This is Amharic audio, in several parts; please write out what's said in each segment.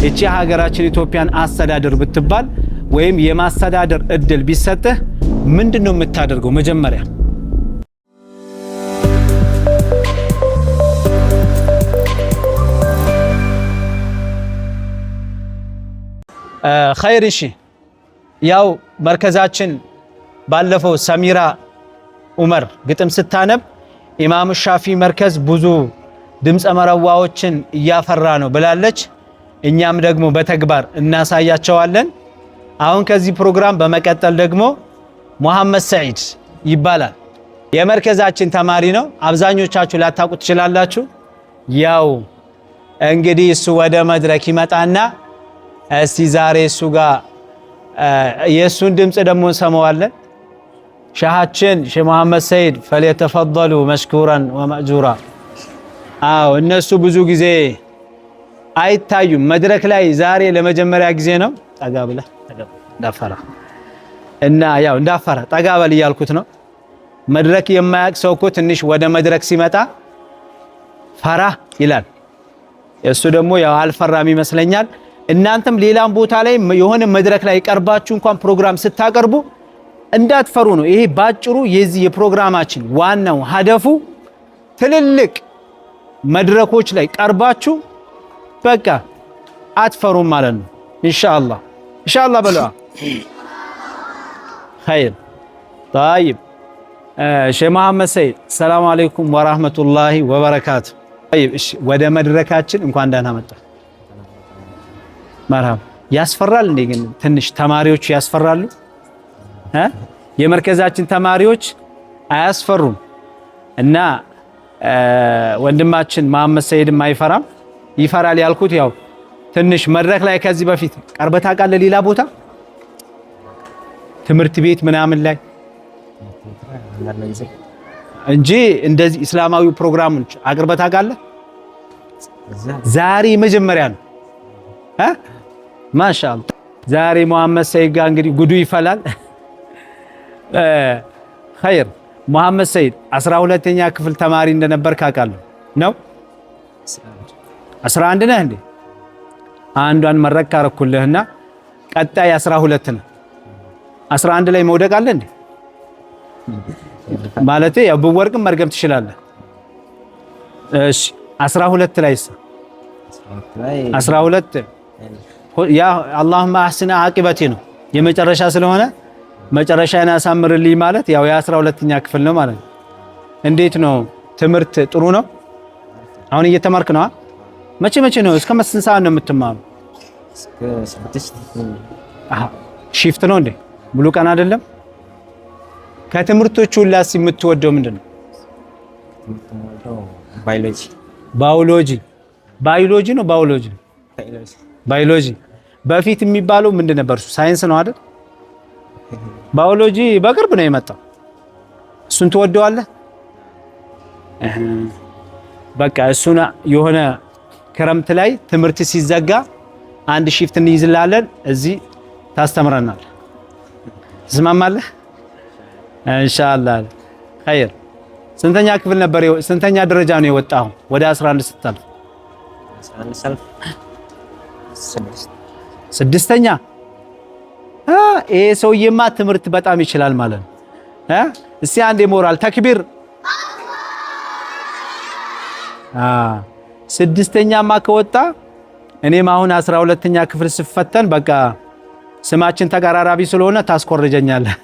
እቺ ሀገራችን ኢትዮጵያን አስተዳደር ብትባል ወይም የማስተዳደር እድል ቢሰጥህ ምንድነው የምታደርገው? መጀመሪያ ኸይር። እሺ ያው መርከዛችን ባለፈው ሰሚራ ዑመር ግጥም ስታነብ ኢማም ሻፊ መርከዝ ብዙ ድምፀ መረዋዎችን እያፈራ ነው ብላለች። እኛም ደግሞ በተግባር እናሳያቸዋለን። አሁን ከዚህ ፕሮግራም በመቀጠል ደግሞ መሐመድ ሰዒድ ይባላል። የመርከዛችን ተማሪ ነው። አብዛኞቻችሁ ላታውቁት ትችላላችሁ። ያው እንግዲህ እሱ ወደ መድረክ ይመጣና እስቲ ዛሬ እሱ ጋር የእሱን ድምፅ ደግሞ እንሰማዋለን። ሻሃችን ሼህ መሐመድ ሰዒድ ፈሊተፈضሉ መሽኩራን ወመእጁራ። አዎ እነሱ ብዙ ጊዜ አይታዩም መድረክ ላይ። ዛሬ ለመጀመሪያ ጊዜ ነው። ጠጋ ብለህ እንዳፈራ እና ያው እንዳፈራ ጠጋ በል እያልኩት ነው። መድረክ የማያውቅ ሰው እኮ ትንሽ ወደ መድረክ ሲመጣ ፈራ ይላል። እሱ ደግሞ ያው አልፈራም ይመስለኛል። እናንተም ሌላም ቦታ ላይ የሆነ መድረክ ላይ ቀርባችሁ እንኳን ፕሮግራም ስታቀርቡ እንዳትፈሩ ነው። ይሄ ባጭሩ የዚህ የፕሮግራማችን ዋናው ሀደፉ ትልልቅ መድረኮች ላይ ቀርባችሁ በቃ አትፈሩም ማለት ነው። ኢንሻአላህ ኢንሻአላህ በለዋ ኸይር طيب ሼህ መሐመድ ሰዒድ ሰላም አለይኩም ወራህመቱላሂ ወበረካቱ። طيب እሺ ወደ መድረካችን እንኳን ደህና መጣ። መርሐባ። ያስፈራል እንዴ ግን ትንሽ ተማሪዎቹ ያስፈራሉ? የመርከዛችን ተማሪዎች አያስፈሩም እና ወንድማችን መሐመድ ሰዒድም አይፈራም። ይፈራል ያልኩት ያው ትንሽ መድረክ ላይ ከዚህ በፊት ቀርበህ ታውቃለህ? ሌላ ቦታ ትምህርት ቤት ምናምን ላይ እንጂ እንደዚህ እስላማዊ ፕሮግራሞች አቅርበህ ታውቃለህ? ዛሬ መጀመሪያ ነው። ማሻአላህ ዛሬ መሐመድ ሰዒድ ጋር እንግዲህ ጉዱ ይፈላል። ኸይር መሐመድ ሰዒድ 12ኛ ክፍል ተማሪ እንደነበር ካውቃለሁ ነው። 11 ነህ እንዴ? አንዷን መረቅ አረኩልህና ቀጣይ 12 ነው። 11 ላይ መውደቅ አለ እንዴ? ማለት ያው ብወርቅም መርገም ትችላለህ። እሺ 12 ላይ 12 ያ አላሁመ አህሲን አቂበቲ ነው የመጨረሻ ስለሆነ መጨረሻዬን አሳምርልኝ ማለት ያው የ12ኛ ክፍል ነው ማለት ነው። እንዴት ነው ትምህርት ጥሩ ነው? አሁን እየተማርክ ነው? መቼ ነው? እስከ ስንት ሰዓት ነው የምትማሩ? እስከ 6 ሺፍት ነው እንዴ? ሙሉ ቀን አይደለም? ከትምህርቶቹ ሁላስ የምትወደው ምንድነው? ባዮሎጂ ነው ባዮሎጂ? ባዮሎጂ በፊት የሚባለው ምንድን ነበር? እሱ ሳይንስ ነው አይደል? ባዮሎጂ በቅርብ ነው የመጣው። እሱን ትወደዋለህ? በቃ እሱን የሆነ ክረምት ላይ ትምህርት ሲዘጋ አንድ ሺፍት እንይዝላለን፣ እዚህ ታስተምረናል። ትስማማለህ? ኢንሻአላህ ኸይር። ስንተኛ ክፍል ነበር? ስንተኛ ደረጃ ነው የወጣው? ወደ 11 ስታልፍ 6ኛ። ይሄ ሰውዬማ ትምህርት በጣም ይችላል ማለት ነው። እስቲ አንዴ ሞራል ተክቢር። 6ኛማ ከወጣ እኔም አሁን 12ኛ ክፍል ስፈተን በቃ ስማችን ተቀራራቢ ስለሆነ ታስኮርጀኛለህ።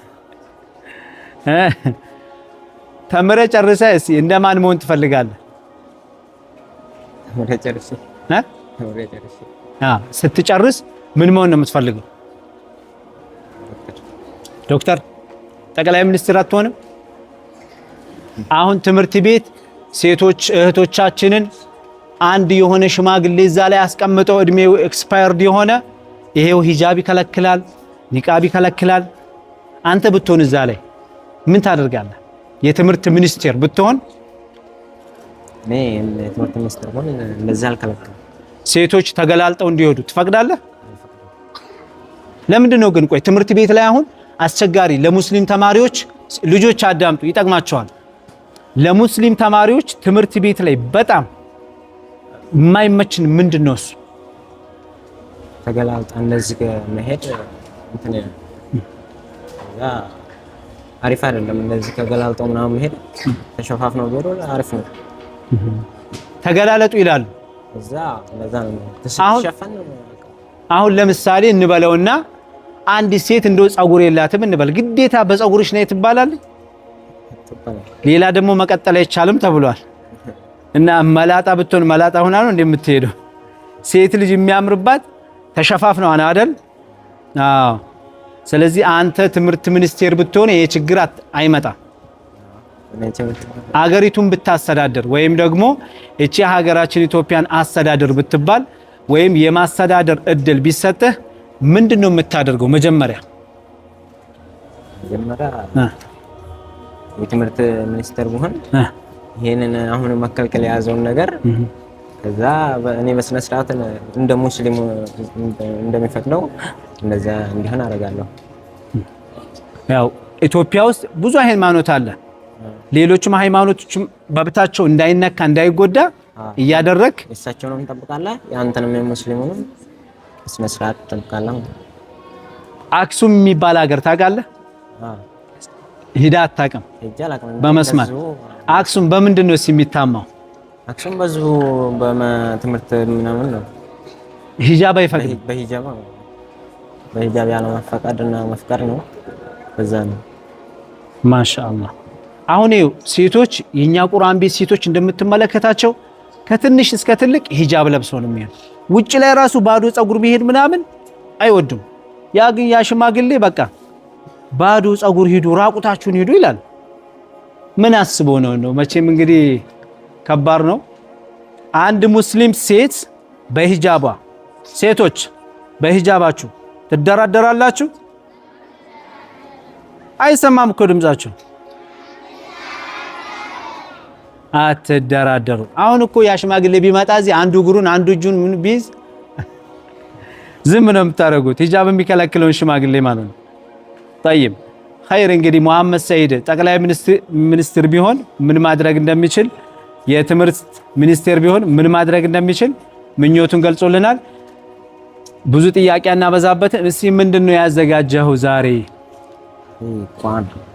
ተምረህ ጨርሰህ እስቲ እንደማን መሆን ትፈልጋለህ? ስትጨርስ ምን መሆን ነው የምትፈልገው? ዶክተር፣ ጠቅላይ ሚኒስትር አትሆንም? አሁን ትምህርት ቤት ሴቶች እህቶቻችንን አንድ የሆነ ሽማግሌ እዛ ላይ አስቀምጠው እድሜው ኤክስፓየርድ የሆነ ይሄው ሂጃብ ይከለክላል፣ ኒቃብ ይከለክላል። አንተ ብትሆን እዛ ላይ ምን ታደርጋለህ? የትምህርት ሚኒስቴር ብትሆን የትምህርት ሚኒስቴር ሆነ ለዛ አልከለከለም። ሴቶች ተገላልጠው እንዲሄዱ ትፈቅዳለህ? ለምንድን ነው ግን? ቆይ ትምህርት ቤት ላይ አሁን አስቸጋሪ ለሙስሊም ተማሪዎች ልጆች አዳምጡ፣ ይጠቅማቸዋል። ለሙስሊም ተማሪዎች ትምህርት ቤት ላይ በጣም የማይመችን ምንድን ነው እሱ? ተገላልጣ እንደዚህ መሄድ እንትን ያ አሪፍ አይደለም። እንደዚህ ከገላልጠው ምናምን መሄድ ተሸፋፍነው ቢሮ አሪፍ ነው። ተገላለጡ ይላሉ። እዛ እንደዛ ነው ተሸፋፈን። አሁን ለምሳሌ እንበለውና አንዲት ሴት እንደው ጸጉር የላትም እንበል፣ ግዴታ በጸጉርሽ ነው ትባላለች። ሌላ ደግሞ መቀጠል አይቻልም ተብሏል። እና መላጣ ብትሆን መላጣ ሆና ነው እንደምትሄደው። ሴት ልጅ የሚያምርባት ተሸፋፍነው አይደል? አዎ። ስለዚህ አንተ ትምህርት ሚኒስቴር ብትሆን ይሄ ችግር አይመጣም። አገሪቱን ብታስተዳድር ወይም ደግሞ እቺ ሀገራችን ኢትዮጵያን አስተዳድር ብትባል ወይም የማስተዳደር እድል ቢሰጥህ ምንድነው የምታደርገው? መጀመሪያ የትምህርት ሚኒስቴር ቢሆን ይሄንን አሁን መከልከል የያዘውን ነገር ከዛ እኔ በስነ ስርዓት እንደ ሙስሊሙ እንደሚፈቅደው እንደዛ እንዲሆን አደርጋለሁ። ያው ኢትዮጵያ ውስጥ ብዙ ሃይማኖት አለ። ሌሎችም ሃይማኖቶችም በብታቸው እንዳይነካ እንዳይጎዳ እያደረክ እሳቸውንም እንጠብቃለን። ያንተንም የሙስሊሙንም በስነ ስርዓት እንጠብቃለን። አክሱም የሚባል ሀገር ታውቃለህ? ሂዳ አታውቅም? በመስማት አክሱም በምንድን ነው የሚታማው? አክሱም በዚሁ በትምህርት ምናምን ነው። ሂጃብ አይፈቅድም። በሂጃብ ያለ መፈቀድና መፍቀር ነው። በዛ ነው። ማሻአላህ። አሁን ሴቶች የኛ ቁርአን ቤት ሴቶች እንደምትመለከታቸው ከትንሽ እስከ ትልቅ ሂጃብ ለብሰው ነው የሚሄዱ። ውጭ ላይ ራሱ ባዶ ጸጉር ቢሄድ ምናምን አይወዱም። ያ ግን ያ ሽማግሌ በቃ ባዶ ጸጉር ሂዱ፣ ራቁታችሁን ሂዱ ይላል። ምን አስቦ ነው? መቼም እንግዲህ ከባድ ነው። አንድ ሙስሊም ሴት በሂጃባ ሴቶች በሂጃባችሁ ትደራደራላችሁ? አይሰማም እኮ ድምጻችሁ። አትደራደሩ። አሁን እኮ ያ ሽማግሌ ቢመጣ እዚህ አንዱ እግሩን አንዱ እጁን ምን ቢይዝ ዝም ነው የምታደርጉት? ሂጃብ የሚከለክለውን ሽማግሌ ማለት ነው። طيب خير እንግዲህ መሐመድ ሰይድ ጠቅላይ ሚኒስትር ቢሆን ምን ማድረግ እንደሚችል የትምህርት ሚኒስቴር ቢሆን ምን ማድረግ እንደሚችል ምኞቱን ገልጾልናል። ብዙ ጥያቄ እናበዛበት። እስኪ ምንድነው ያዘጋጀው ዛሬ?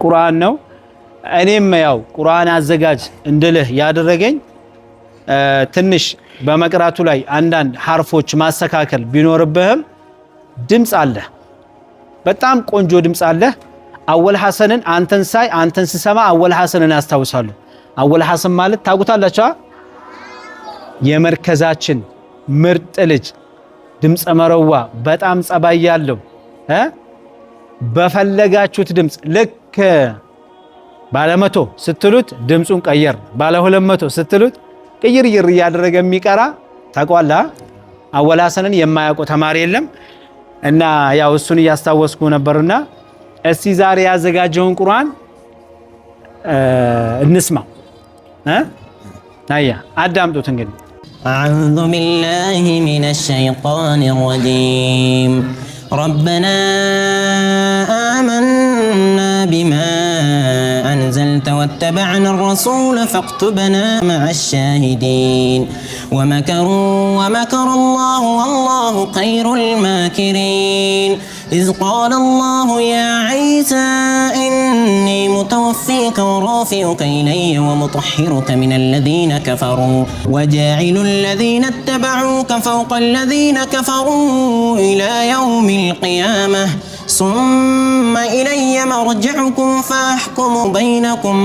ቁርአን ነው። እኔም ያው ቁርአን አዘጋጅ እንድልህ ያደረገኝ ትንሽ በመቅራቱ ላይ አንዳንድ ሐርፎች ማስተካከል ቢኖርብህም ድምጽ አለ፣ በጣም ቆንጆ ድምጽ አለ። አወል ሐሰንን አንተን ሳይ አንተን ስሰማ አወል ሐሰንን አስታውሳለሁ። አወል ሐሰን ማለት ታውቁታላችሁ? የመርከዛችን ምርጥ ልጅ ድምጽ መረዋ በጣም ጸባይ ያለው በፈለጋችሁት ድምጽ ልክ ባለ 100 ስትሉት ድምጹን ቀየር፣ ባለ 200 ስትሉት ቅይር እያደረገ የሚቀራ ታቋላ። አወል ሐሰንን የማያውቁ ተማሪ የለም እና ያው እሱን እያስታወስኩ ነበርና እስቲ ዛሬ ያዘጋጀውን ቁርአን እንስማው። አያ አዳምጡት እንግዲህ። أعوذ بالله من الشيطان الرجيم ربنا آمنا بما أنزلت واتبعنا الرسول فاكتبنا مع الشاهدين ومكروا ومكر الله والله خير الماكرين إذ قال الله يا عيسى إني متوفيك ورافعك إلي ومطهرك من الذين كفروا وجاعل الذين اتبعوك فوق الذين كفروا إلى يوم القيامة ثم إلي مرجعكم فأحكم بينكم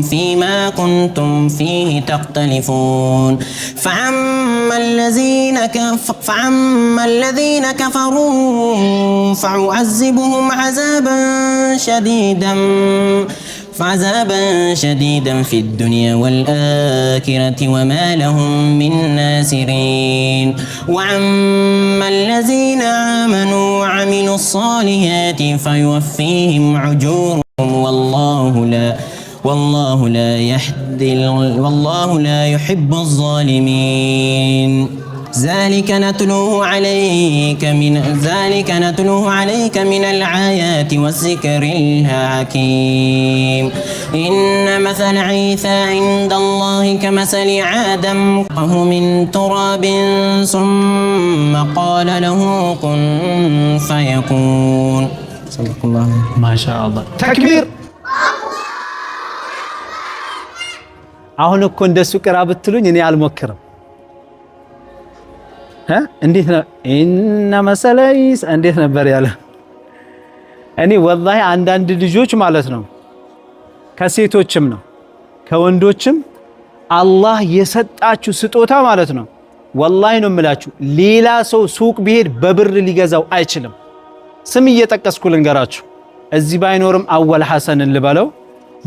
فيما كنتم فيه تختلفون فعما الذين كفروا فأعذبهم عذابا شديدا في الدنيا والآخرة وما لهم من ناصرين وعما الذين آمنوا وعملوا الصالحات فيوفيهم أجورهم والله لا يحب الظالمين. ذلك نتلوه عليك من الآيات والذكر الحكيم إن مثل عيسى عند الله كمثل آدم خلقه من تراب ثم قال له كن فيكون صدق الله ما شاء الله تكبير አሁን እኮ እንደሱ ቅራ ብትሉኝ እኔ አልሞክርም እንዴት ነው ኢነ መሰለይስ እንዴት ነበር ያለ እኔ ወላሂ አንዳንድ ልጆች ማለት ነው ከሴቶችም ነው ከወንዶችም አላህ የሰጣችሁ ስጦታ ማለት ነው ወላሂ ነው የምላችሁ ሌላ ሰው ሱቅ ቢሄድ በብር ሊገዛው አይችልም ስም እየጠቀስኩ ልንገራችሁ እዚህ ባይኖርም አወል ሐሰንን ልበለው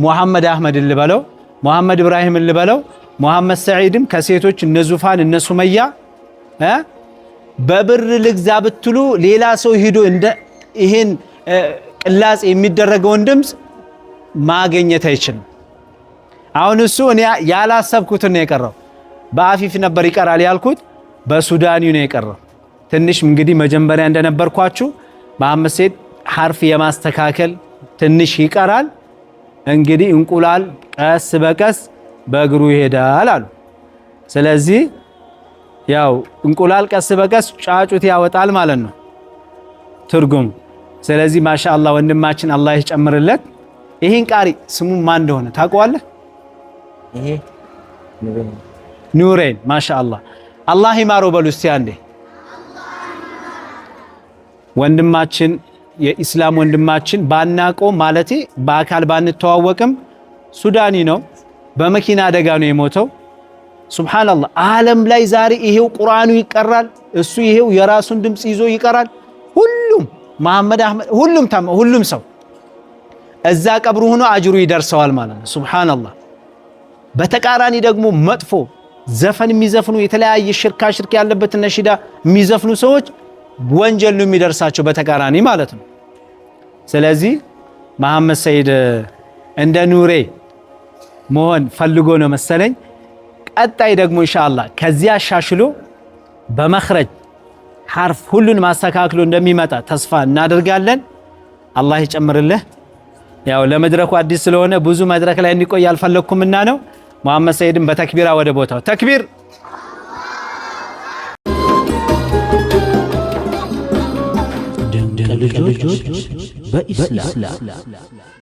ሙሐመድ አህመድን ልበለው ሙሐመድ ኢብራሂምን ልበለው ሙሐመድ ሰዒድም ከሴቶች እነ ዙፋን እነ ሱመያ በብር ልግዛ ብትሉ ሌላ ሰው ሄዶ እንደ ይሄን ቅላጽ የሚደረገውን ድምጽ ማግኘት አይችልም አሁን እሱ እኔ ያላሰብኩት ነው የቀረው በአፊፍ ነበር ይቀራል ያልኩት በሱዳኒው ነው የቀረው ትንሽ እንግዲህ መጀመሪያ እንደነበርኳችሁ መሐመድ ሰይድ ሐርፍ የማስተካከል ትንሽ ይቀራል እንግዲህ እንቁላል ቀስ በቀስ በእግሩ ይሄዳል አሉ ስለዚህ ያው እንቁላል ቀስ በቀስ ጫጩት ያወጣል ማለት ነው ትርጉም ስለዚህ ማሻአላህ ወንድማችን አላህ ይጨምርለት ይሄን ቃሪ ስሙ ማን እንደሆነ ታውቀዋለህ ይሄ ኑሬን ማሻአላህ አላህ ይማረው በሉ እስቲ አንዴ ወንድማችን የኢስላም ወንድማችን ባናቀው ማለቴ በአካል ባንተዋወቅም ሱዳኒ ነው በመኪና አደጋ ነው የሞተው ሱብሃንአላህ ዓለም ላይ ዛሬ ይሄው ቁርአኑ ይቀራል እሱ ይሄው የራሱን ድምጽ ይዞ ይቀራል ሁሉም መሐመድ አህመድ ሁሉም ሰው እዛ ቀብሩ ሆኖ አጅሩ ይደርሰዋል ማለት ነው ሱብሃንአላህ በተቃራኒ ደግሞ መጥፎ ዘፈን የሚዘፍኑ የተለያየ ሽርክ ያለበት ነሽዳ የሚዘፍኑ ሰዎች ወንጀል ነው የሚደርሳቸው በተቃራኒ ማለት ነው ስለዚህ መሐመድ ሰይድ እንደ ኑሬ መሆን ፈልጎ ነው መሰለኝ ቀጣይ ደግሞ ኢንሻአላህ ከዚያ አሻሽሎ በመخرج ሐርፍ ሁሉን ማስተካክሎ እንደሚመጣ ተስፋ እናደርጋለን አላህ ይጨምርልህ ያው ለመድረኩ አዲስ ስለሆነ ብዙ መድረክ ላይ እንዲቆይ አልፈለኩምና ነው መሐመድ ሰይድን በተክቢራ ወደ ቦታው ተክቢር ልጆች በኢስላም